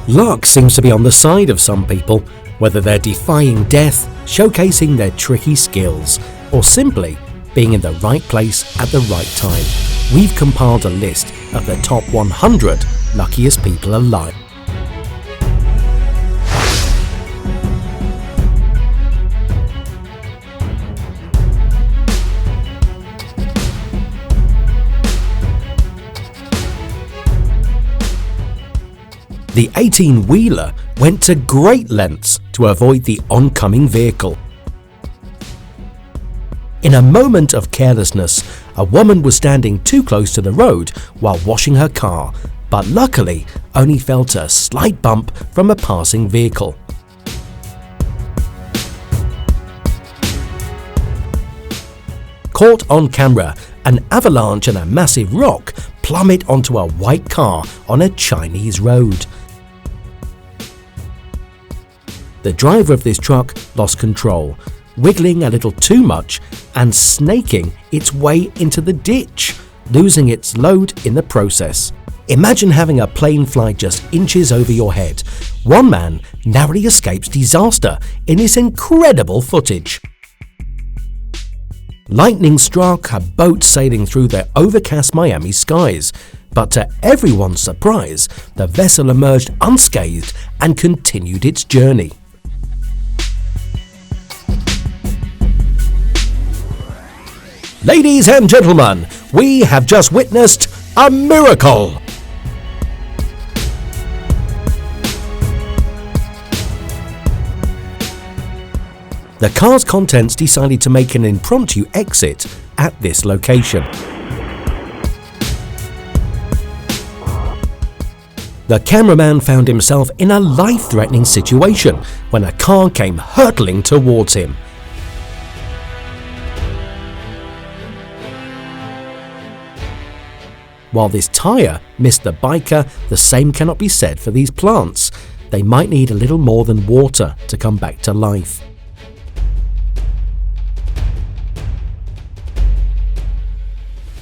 Luck seems to be on the side of some people, whether they're defying death, showcasing their tricky skills, or simply being in the right place at the right time. We've compiled a list of the top 100 luckiest people alive. The 18-wheeler went to great lengths to avoid the oncoming vehicle. In a moment of carelessness, a woman was standing too close to the road while washing her car, but luckily only felt a slight bump from a passing vehicle. Caught on camera, an avalanche and a massive rock plummet onto a white car on a Chinese road. The driver of this truck lost control, wiggling a little too much and snaking its way into the ditch, losing its load in the process. Imagine having a plane fly just inches over your head. One man narrowly escapes disaster in this incredible footage. Lightning struck a boat sailing through the overcast Miami skies, but to everyone's surprise, the vessel emerged unscathed and continued its journey. Ladies and gentlemen, we have just witnessed a miracle! The car's contents decided to make an impromptu exit at this location. The cameraman found himself in a life-threatening situation when a car came hurtling towards him. While this tyre missed the biker, the same cannot be said for these plants. They might need a little more than water to come back to life.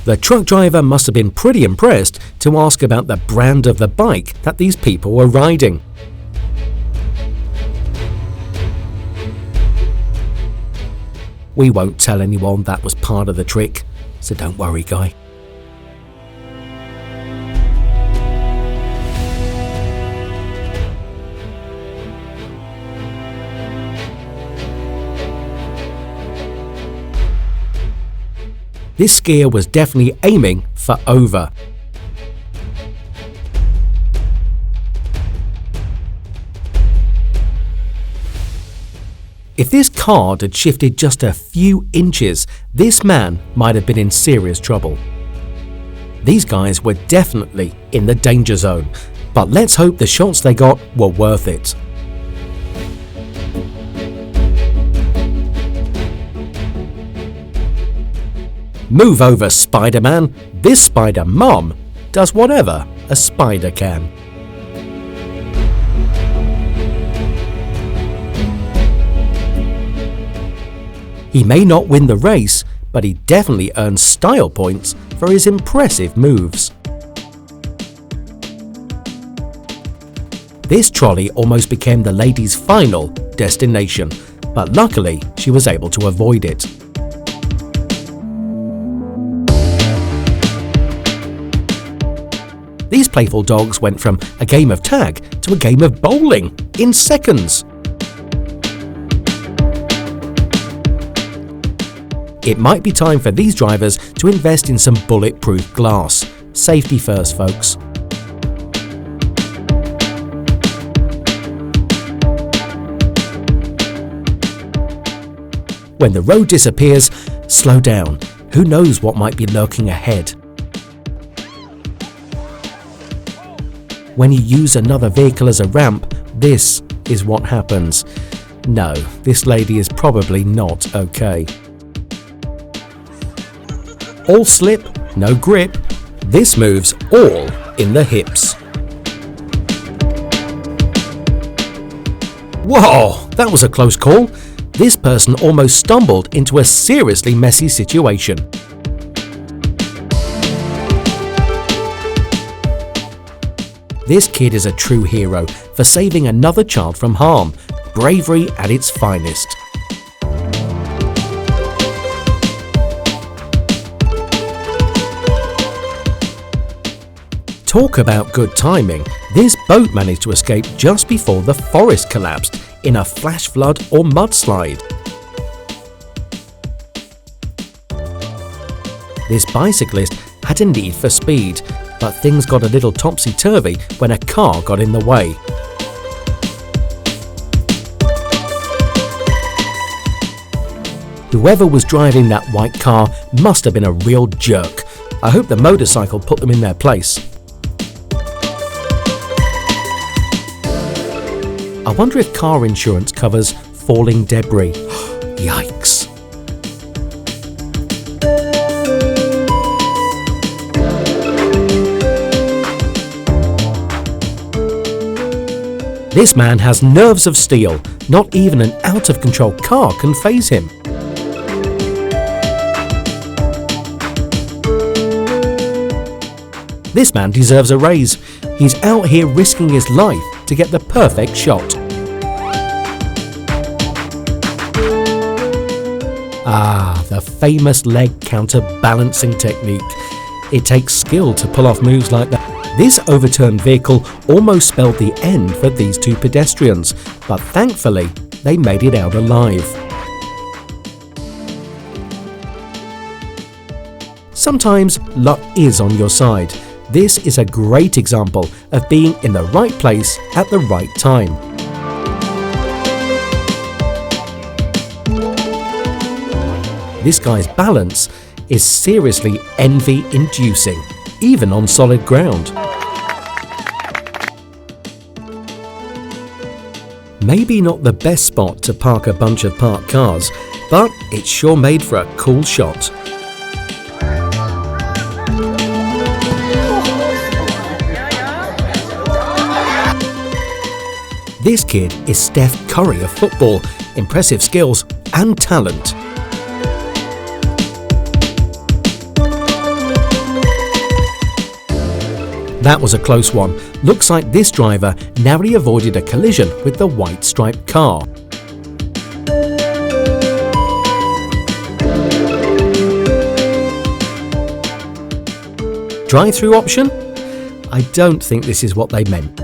The truck driver must have been pretty impressed to ask about the brand of the bike that these people were riding. We won't tell anyone that was part of the trick, so don't worry, guy. This skier was definitely aiming for over. If this card had shifted just a few inches, this man might have been in serious trouble. These guys were definitely in the danger zone, but let's hope the shots they got were worth it. Move over, Spider-Man. This Spider-Mom does whatever a spider can. He may not win the race, but he definitely earns style points for his impressive moves. This trolley almost became the lady's final destination, but luckily she was able to avoid it. These playful dogs went from a game of tag to a game of bowling in seconds. It might be time for these drivers to invest in some bulletproof glass. Safety first, folks. When the road disappears, slow down. Who knows what might be lurking ahead? When you use another vehicle as a ramp, this is what happens. No, this lady is probably not okay. All slip, no grip. This moves all in the hips. Whoa, that was a close call. This person almost stumbled into a seriously messy situation. This kid is a true hero for saving another child from harm. Bravery at its finest. Talk about good timing. This boat managed to escape just before the forest collapsed in a flash flood or mudslide. This bicyclist had a need for speed, but things got a little topsy-turvy when a car got in the way. Whoever was driving that white car must have been a real jerk. I hope the motorcycle put them in their place. I wonder if car insurance covers falling debris. Yikes. This man has nerves of steel. Not even an out-of-control car can faze him. This man deserves a raise. He's out here risking his life to get the perfect shot. Ah, the famous leg counterbalancing technique. It takes skill to pull off moves like that. This overturned vehicle almost spelled the end for these two pedestrians, but thankfully they made it out alive. Sometimes luck is on your side. This is a great example of being in the right place at the right time. This guy's balance is seriously envy-inducing, even on solid ground. Maybe not the best spot to park a bunch of parked cars, but it's sure made for a cool shot. This kid is Steph Curry of football. Impressive skills and talent. That was a close one. Looks like this driver narrowly avoided a collision with the white striped car. Drive-through option? I don't think this is what they meant.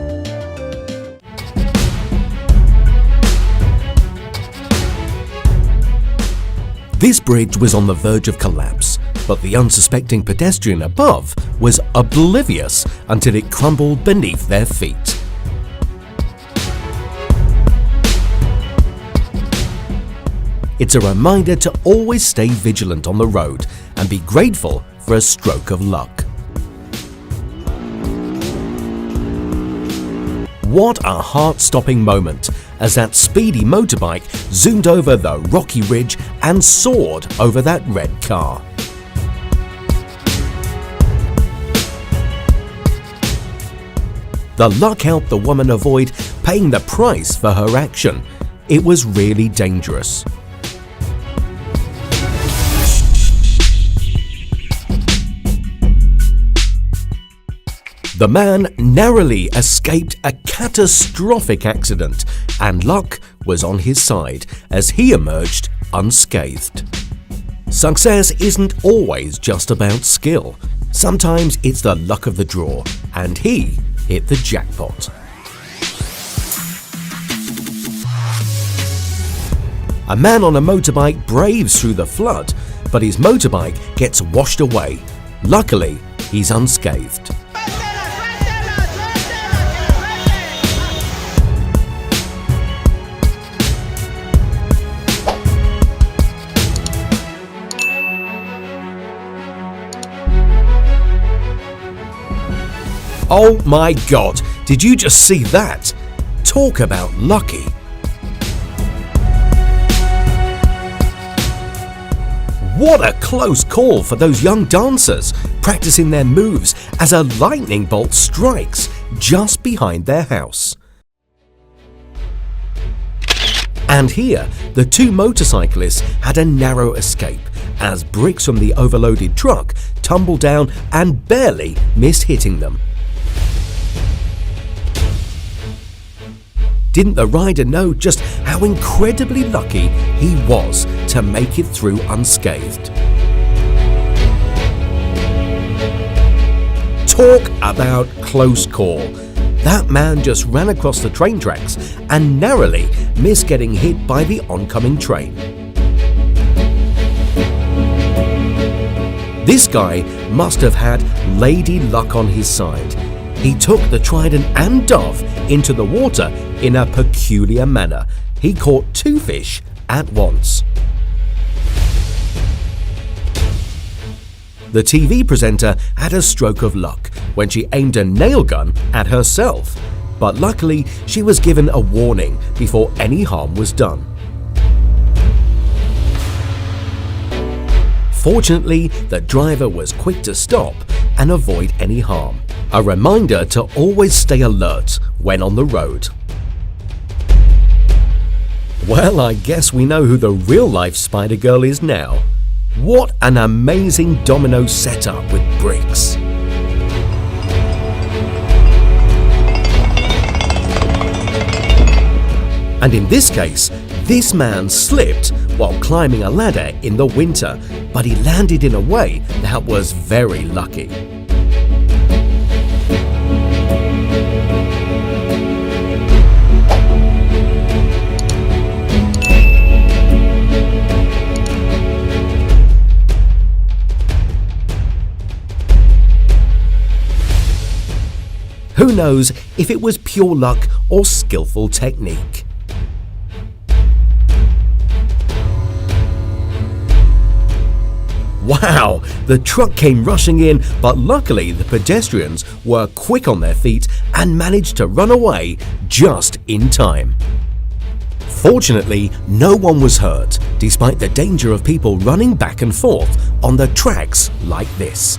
This bridge was on the verge of collapse, but the unsuspecting pedestrian above was oblivious until it crumbled beneath their feet. It's a reminder to always stay vigilant on the road and be grateful for a stroke of luck. What a heart-stopping moment as that speedy motorbike zoomed over the rocky ridge and soared over that red car. The luck helped the woman avoid paying the price for her action. It was really dangerous. The man narrowly escaped a catastrophic accident, and luck was on his side as he emerged unscathed. Success isn't always just about skill. Sometimes it's the luck of the draw, and he hit the jackpot. A man on a motorbike braves through the flood, but his motorbike gets washed away. Luckily, he's unscathed. Oh my God, did you just see that? Talk about lucky. What a close call for those young dancers, practicing their moves as a lightning bolt strikes just behind their house. And here, the two motorcyclists had a narrow escape as bricks from the overloaded truck tumbled down and barely missed hitting them. Didn't the rider know just how incredibly lucky he was to make it through unscathed? Talk about close call. That man just ran across the train tracks and narrowly missed getting hit by the oncoming train. This guy must have had Lady Luck on his side. He took the trident and dove into the water in a peculiar manner. He caught 2 fish at once. The TV presenter had a stroke of luck when she aimed a nail gun at herself, but luckily she was given a warning before any harm was done. Fortunately, the driver was quick to stop and avoid any harm. A reminder to always stay alert when on the road. Well, I guess we know who the real-life Spider Girl is now. What an amazing domino setup with bricks. And in this case, this man slipped while climbing a ladder in the winter, but he landed in a way that was very lucky. Who knows if it was pure luck or skillful technique? Wow, the truck came rushing in, but luckily the pedestrians were quick on their feet and managed to run away just in time. Fortunately, no one was hurt, despite the danger of people running back and forth on the tracks like this.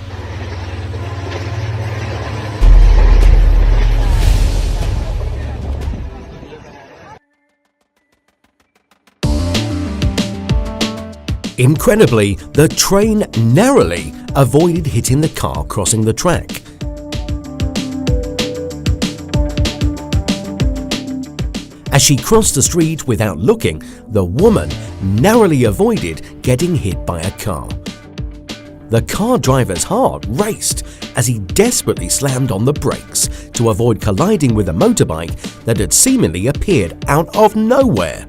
Incredibly, the train narrowly avoided hitting the car crossing the track. As she crossed the street without looking, the woman narrowly avoided getting hit by a car. The car driver's heart raced as he desperately slammed on the brakes to avoid colliding with a motorbike that had seemingly appeared out of nowhere.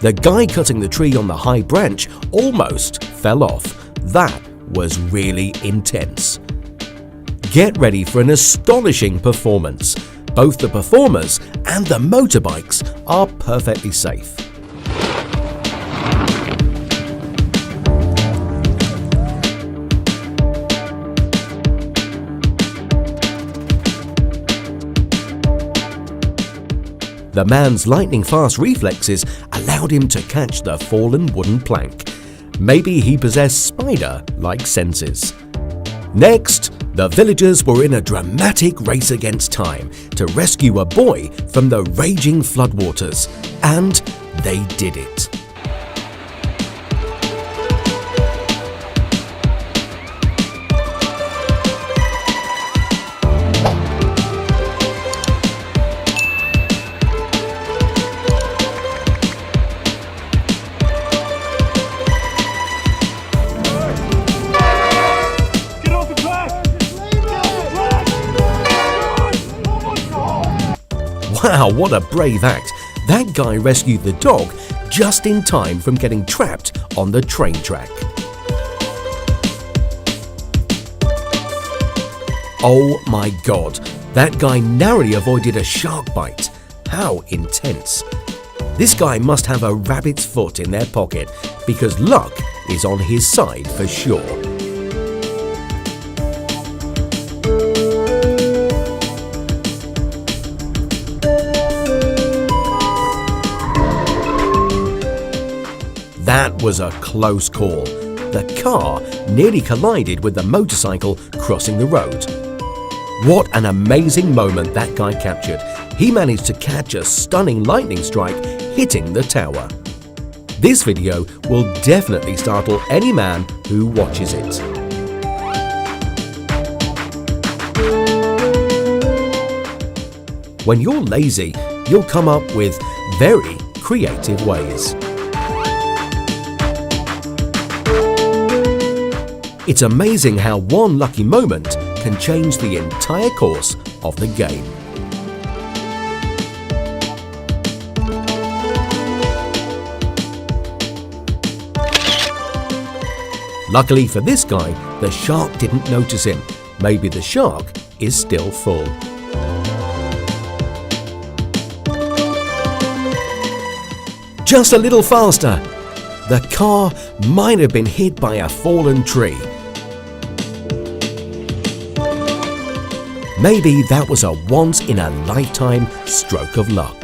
The guy cutting the tree on the high branch almost fell off. That was really intense. Get ready for an astonishing performance. Both the performers and the motorbikes are perfectly safe. The man's lightning-fast reflexes allowed him to catch the fallen wooden plank. Maybe he possessed spider-like senses. Next, the villagers were in a dramatic race against time to rescue a boy from the raging floodwaters, and they did it. Wow, what a brave act. That guy rescued the dog just in time from getting trapped on the train track. Oh my god, that guy narrowly avoided a shark bite. How intense. This guy must have a rabbit's foot in their pocket because luck is on his side for sure. That was a close call. The car nearly collided with the motorcycle crossing the road. What an amazing moment that guy captured. He managed to catch a stunning lightning strike hitting the tower. This video will definitely startle any man who watches it. When you're lazy, you'll come up with very creative ways. It's amazing how one lucky moment can change the entire course of the game. Luckily for this guy, the shark didn't notice him. Maybe the shark is still full. Just a little faster. The car might have been hit by a fallen tree. Maybe that was a once-in-a-lifetime stroke of luck.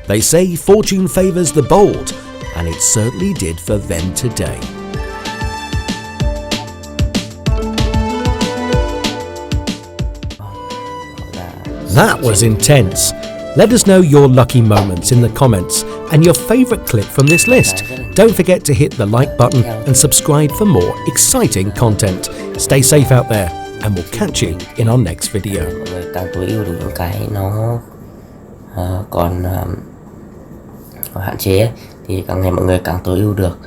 They say fortune favours the bold, and it certainly did for them today. That was intense. Let us know your lucky moments in the comments and your favourite clip from this list. Don't forget to hit the like button and subscribe for more exciting content. Stay safe out there and we'll catch you in our next video. Mọi người càng tối ưu được những cái nó còn hạn chế thì càng ngày mọi người càng tối ưu được.